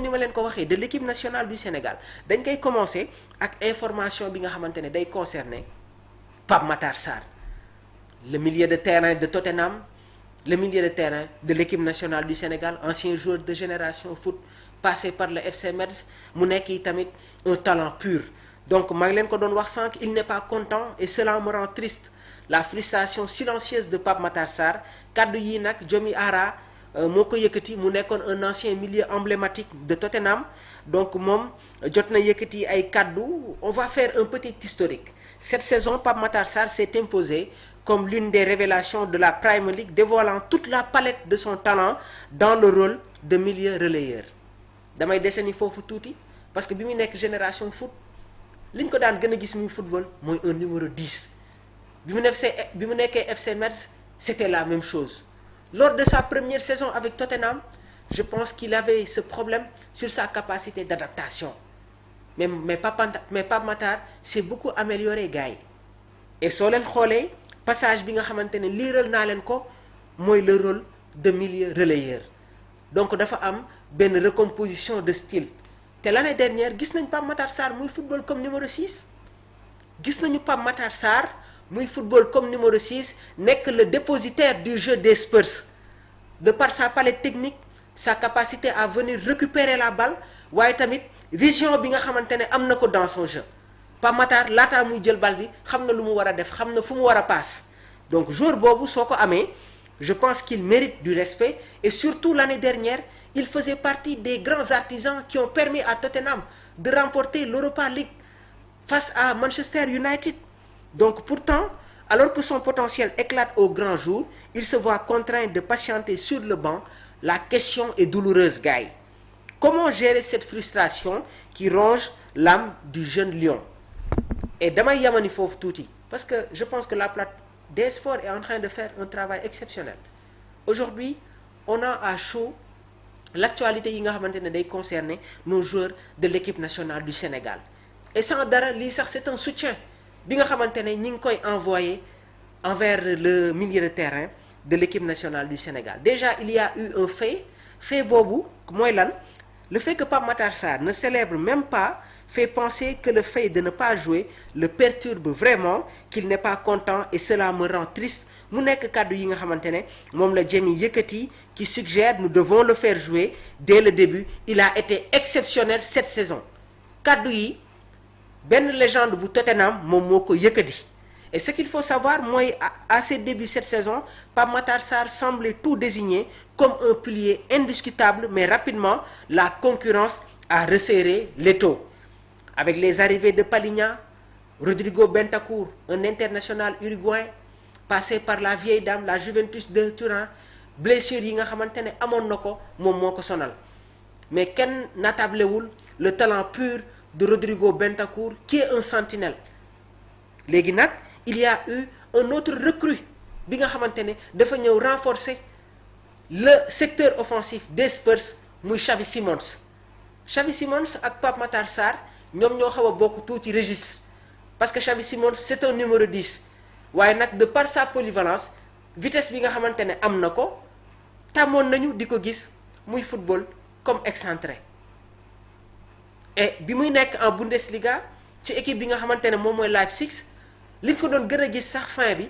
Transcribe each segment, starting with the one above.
comme ni ma leen ko waxee de l'équipe nationale du Sénégal dañ koy commencer ak information bi nga xamante ne day concerner Pape Matar Sarr le milieu de terrain de Tottenham, le milieu de terrain de l'équipe nationale du Sénégal, ancien joueur de génération foot passé par le FC Metz mu nekk yi tamit un talent pur. Donc maa ngi leen ko doon wax sànq, il n'est pas content et cela me rend triste. La frustration silencieuse de Pape Matar Sarr kaddu yi nag Diomi Ara moo ko yëkkati, mu nekkoon un ancien milieu emblématique de Tottenham. Donc moom jot na yëkkati ay kaddu. On va faire un petit historique. Cette saison, Pape Matar Sarr s'est imposé comme l'une des révélations de la Premier League, dévoilant toute la palette de son talent dans le rôle de milieu relayeur. damay deseni foofu tuuti parce que bi mu nekk génération foot li ñu ko daan gën a gis muy football mooy un numéro 10. bi mu nekkee FC Metz c'était la même chose. Lors de sa première saison avec Tottenham, je pense qu'il avait ce problème sur sa capacité d'adaptation. Mais Pape Matar s'est beaucoup amélioré gars yi. Et soo leen xoolee passage bi nga xamante ne liiral naa leen ko mooy le rôle de milieu relayeur. Donc dafa am benn recomposition de style. Te l'année dernière gis nañ Pape Matar Sarr muy football comme numéro 6. Gis nañu Pape Matar Sarr muy football comme numéro 6 nekk le dépositaire du jeu des Spurs. De par sa palette technique, sa capacité à venir récupérer la balle, waaye tamit vision bi nga xamante ne am na ko dans son jeu. Pape Matar laataa muy jël bal bi xam na lu mu war a def, xam na fu mu war a passe. Donc joueur boobu soo ko amee, je pense qu'il mérite du respect. Et surtout l'année dernière, il faisait partie des grands artisans qui ont permis à Tottenham de remporter l'Europa League face à Manchester United. Donc pourtant, alors que son potentiel éclate au grand jour, il se voit contraint de patienter sur le banc. La question est douloureuse, gars. Comment gérer cette frustration qui ronge l'âme du jeune lion? Et damay yamani foofu tuuti parce que je pense que la plate des sports est en train de faire un travail exceptionnel. Aujourd'hui, on a à chaud l'actualité yi nga xamante ne day concerner nos joueurs de l'équipe nationale du Sénégal. Et sans dara lii sax c'est un soutien bi nga xamante ne ñi ngi koy envoyer envers le milieu de terrain de l'équipe nationale du Sénégal. Déjà, il y a eu un fait boobu mooy lan? Le fait que Pape Matar Sarr ne célèbre même pas fait penser que le fait de ne pas jouer le perturbe vraiment, qu'il n'est pas content et cela me rend triste. Mu nekk kaddu yi nga xamante ne moom la Djemi yëkkati qui suggère nous devons le faire jouer dès le début. Il a été exceptionnel cette saison. Kaddu yi benn légende bu Tottenham moom moo ko yëkkati. Et ce qu'il faut savoir mooy à ses débuts cette saison, Pape Matar Sarr semblait tout désigner comme un pilier indiscutable, mais rapidement la concurrence a resserré l'étau. Avec les arrivées de Paligna, Rodrigo Bentancur, un international uruguayen passé par la vieille dame, la Juventus de Turin, blessure yi nga xamante ne amoon na ko moom moo ko sonal. Mais kenn natablewul le talent pur de Rodrigo Bentancur qui est un sentinelle. Léegi nag il y a eu un autre recrue bi nga xamante ne dafa ñëw renforcer le secteur offensif des Spurs muy Xavi Simons. Xavi Simons ak Pape Matar Sarr ñoom ñoo xaw a bokk tuuti registre parce que Xavi Simons c'est un numéro 10 waaye nag de par sa polyvalence vitesse bi nga xamante ne am na ko tàmmoon nañu di ko gis muy football comme excentré. Et bi muy nekk en Bundesliga ci équipe bi nga xamante ne moom mooy Leipzig li ñu ko doon gën a gis sax fin bi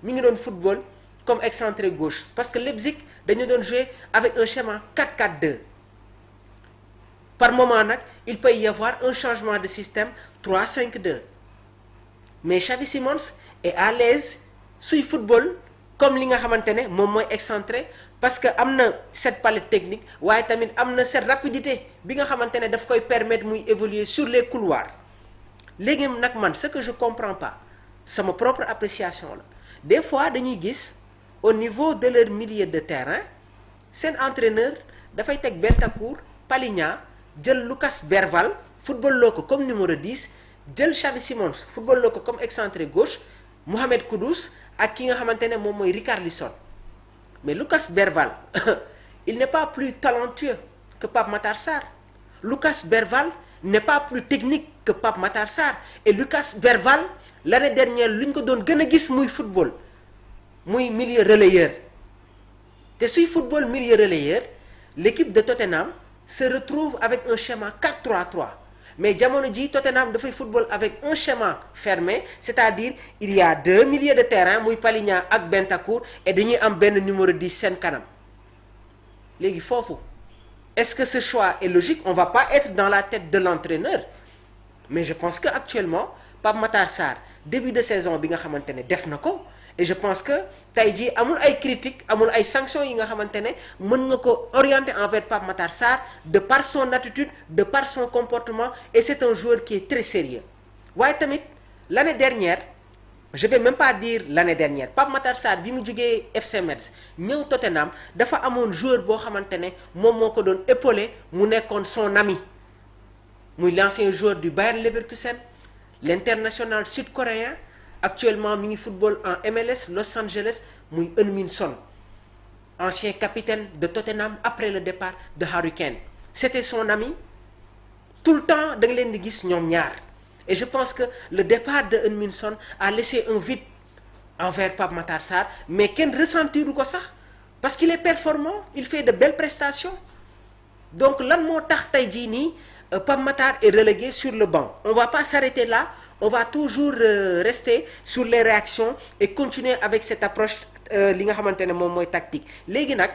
mi ngi doon football comme excentré gauche parce que Leipzig dañu doon jouer avec un schéma 4-4-2. Par moment nag il peut y avoir un changement de système 3-5-2. Mais Xavi Simons est à l'aise suy football comme li nga xamante ne moom mooy excentré parce que am na cette palette technique waaye tamit am na cette rapidité bi nga xamante ne daf koy permettre muy évoluer sur les couloirs. Léegi nag man ce que je comprends pas sama propre appréciation la des fois dañuy gis au niveau de leur milieu de terrain seen entraîneur dafay teg Bentancur, Paligna, jël Lucas Bergvall football loo ko comme numéro 10 jël Xavi Simons football loo ko comme excentré gauche, Mohamed Kudus ak ki nga xamante ne moom mooy Richarlison. Mais Lucas Bergvall il n'est pas plus talentueux que Pape Matar Sarr. Lucas Bergvall n'est pas plus technique que Pape Matar Sarr. Et Lucas Bergvall l'année dernière lu ñu ko doon gën a gis muy football muy milieu relayeur te suy football milieu relayeur l'équipe de Tottenham se retrouve avec un schéma 4-3-3 mais jamono ji Tottenham dafay football avec un schéma fermé c'est-à-dire il y a deux milieux de terrain muy Palhinha ak Bentancur et dañuy am benn numéro 10 seen kanam léegi foofu est-ce que ce choix est logique? On va pas être dans la tête de l'entraîneur mais je pense que actuellement Pape Matar Sarr début de saison bi nga xamante ne def na ko et je pense que tey jii amul ay critiques amul ay sanctions yi nga xamante ne mën nga ko orienter envers Pape Matar Sarr de par son attitude de par son comportement et c'est un joueur qui est très sérieux waaye tamit l'année dernière je vais même pas dire l'année dernière Pape Matar Sarr bi mu jógee FC Metz ñëw Tottenham dafa amoon joueur boo xamante ne moom moo ko doon épaulé mu nekkoon son ami muy l'ancien joueur du Bayer Leverkusen l'international sud-coréen actuellement mi ngi football en MLS Los Angeles muy Heung-min Son ancien capitaine de Tottenham après le départ de Harry Kane c'était son ami tout le temps da nga leen di gis ñoom ñaar et je pense que le départ de Heung-min Son a laissé un vide envers Pape Matar Sarr mais kenn ressentiru ko sax parce qu'il est performant il fait de belles prestations donc lan moo tax tey jii nii Pape Matar est relégué sur le banc on va pas s'arrêter là on va toujours rester sur les réactions et continuer avec cette approche li nga xamante ne moom mooy tactique léegi nag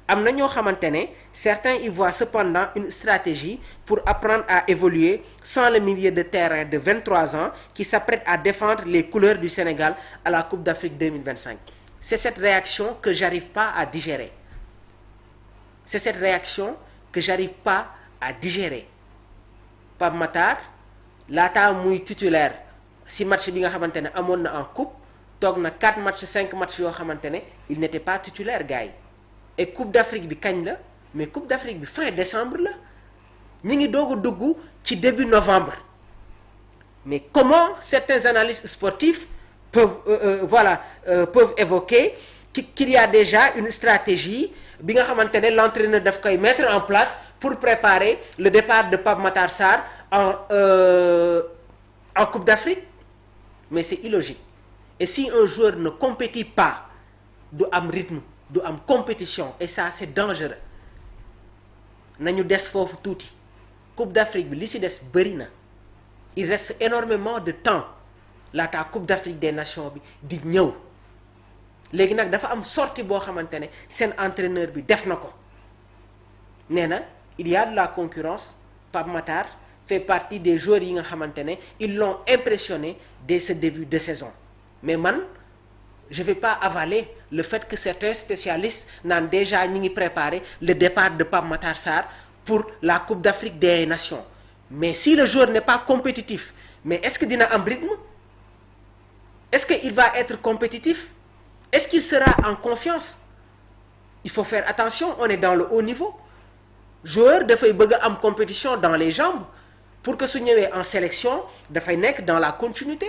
am na ñoo xamante ne certains y voient cependant une stratégie pour apprendre à évoluer sans le milieu de terrain de 23 ans qui s'apprête à défendre les couleurs du Sénégal à la Coupe d'Afrique 2025 c'est cette réaction que j'arrive pas à digérer c'est cette réaction que j'arrive pas à digérer Pape Matar laataa muy titulaire si match bi nga xamante ne amoon na en coupe toog na 4 matchs 5 matchs yoo xamante ne il n'était pas titulaire gars yi et coupe d'Afrique bi kañ la mais coupe d'Afrique bi fin décembre la ñi ngi doog a dugg ci début novembre mais comment certains analystes sportifs peuvent peuvent évoquer qu'il y a déjà une stratégie bi nga xamante ne l'entraîneur daf koy mettre en place pour préparer le départ de Pape Matar Sarr en Coupe d'Afrique mais c'est illogique et si un joueur ne compétit pas du am rythme du am compétition et ça c'est dangereux nañu des foofu tuuti Coupe d'Afrique bi li ci des bëri na il reste énormément de temps laata Coupe d'Afrique des Nations bi di ñëw léegi nag dafa am sortie boo xamante ne seen entraîneur bi def na ko nee na il y a de la concurrence Pape Matar fait partie des joueurs yi nga xamante ne ils l'ont impressionné dès ce début de saison mais man je vais pas avaler le fait que certains spécialistes naan déjà ñi ngi préparer le départ de Pape Matar Sarr pour la Coupe d'Afrique des Nations mais si le joueur n'est pas compétitif mais est-ce que dina am rythme est-ce que il va être compétitif est-ce qu'il sera en confiance il faut faire attention on est dans le haut niveau joueur dafay bëgg a am compétition dans les jambes pour que su ñëwee en sélection dafay nekk dans la continuité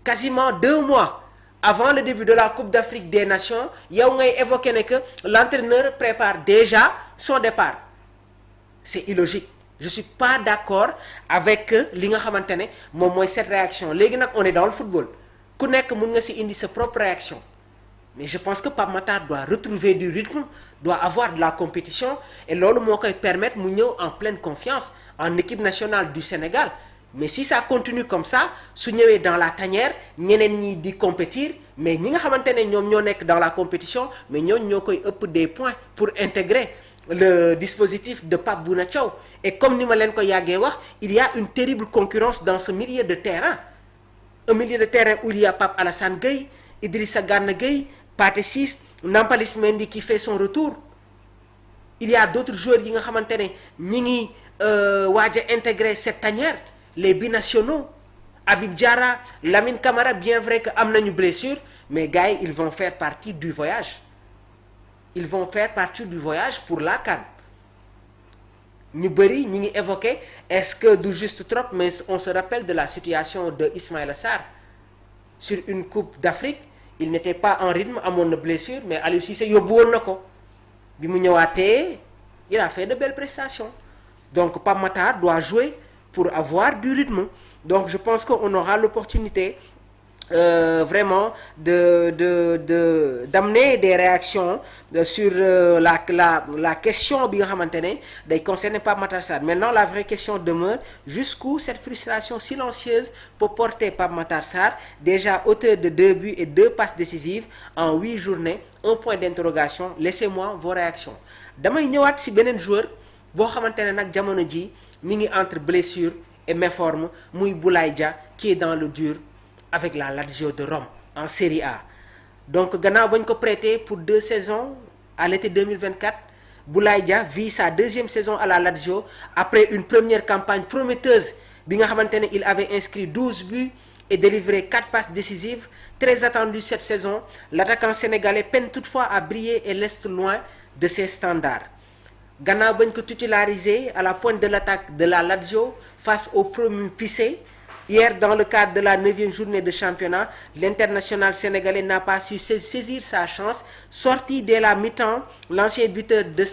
quasiment 2 mois avant le début de la Coupe d'Afrique des Nations yow ngay évoquer ne que l'entraîneur prépare déjà son départ c'est illogique je suis pas d'accord avec li nga xamante ne moom mooy cette réaction léegi nag on est dans le football ku nekk mën nga ci indi sa propre réaction mais je pense que Pape Matar doit retrouver du rythme doit avoir de la compétition et loolu moo koy permettre mu ñëw en pleine confiance en équipe nationale du Sénégal mais si ça continue comme ça su ñëwee dans la tanière ñeneen ñi di compétir mais ñi nga xamante ne ñoom ñoo nekk dans la compétition mais ñooñu ñoo koy ëpp des points pour intégrer le dispositif de Pape Bouna Thiaw et comme ni ma leen ko yàggee wax il y a une terrible concurrence dans ce milieu de terrain un milieu de terrain où il y a Pape Alassane Gueye Idrissa Gana Gueye Pathé Ciss Nampalys Mendy qui fait son retour il y a d'autres joueurs yi nga xamante ne ñi ngi waaj a intégrer cette tanière les binationaux Habib Diarra Lamine Camara bien vrai que am nañu blessure mais gars yi ils vont faire partie du voyage ils vont faire partie du voyage pour la CAN ñu bëri ñi ngi évoquer est-ce que du juste trop mais on se rappelle de la situation de Ismaïla Sarr sur une coupe d'Afrique il n'était pas en rythme amoon na blessure mais Aliou Cissé yóbbu woon na ko bi mu ñëwaatee il a fait de belles prestations donc Pape Matar doit jouer pour avoir du rythme donc je pense qu'on aura l'opportunité vraiment d'amener des réactions sur la question bi nga xamante ne day concerner Pape Matar Sarr. Maintenant la vraie question demeure, jusqu'où cette frustration silencieuse peut porter Pape Matar Sarr, déjà auteur de 2 buts et 2 passes décisives en 8 journées, un point d'interrogation. Laissez-moi vos réactions. Damay ñëwaat ci beneen joueur boo xamante ne nag jamono ji mi ngi entre blessure et méforme, muy Boulaye Dia, qui est dans le dur avec la Lazio de Rome en Serie A. Donc gannaaw bañ ko prêté pour 2 saisons à l'été 2024, Boulaye Dia vit sa 2e saison à la Lazio après une première campagne prometteuse bi nga xamante ne il avait inscrit 12 buts et délivré 4 passes décisives. Très attendu cette saison, l'attaquant sénégalais peine toutefois à briller et reste loin de ses standards. Gannaaw bañ ko titularisé à la pointe de l'attaque de la Lazio face au promu Pissé, hier, dans le cadre de la 9e journée de championnat, l'international sénégalais n'a pas su saisir sa chance. Sorti dès la mi-temps, l'ancien buteur de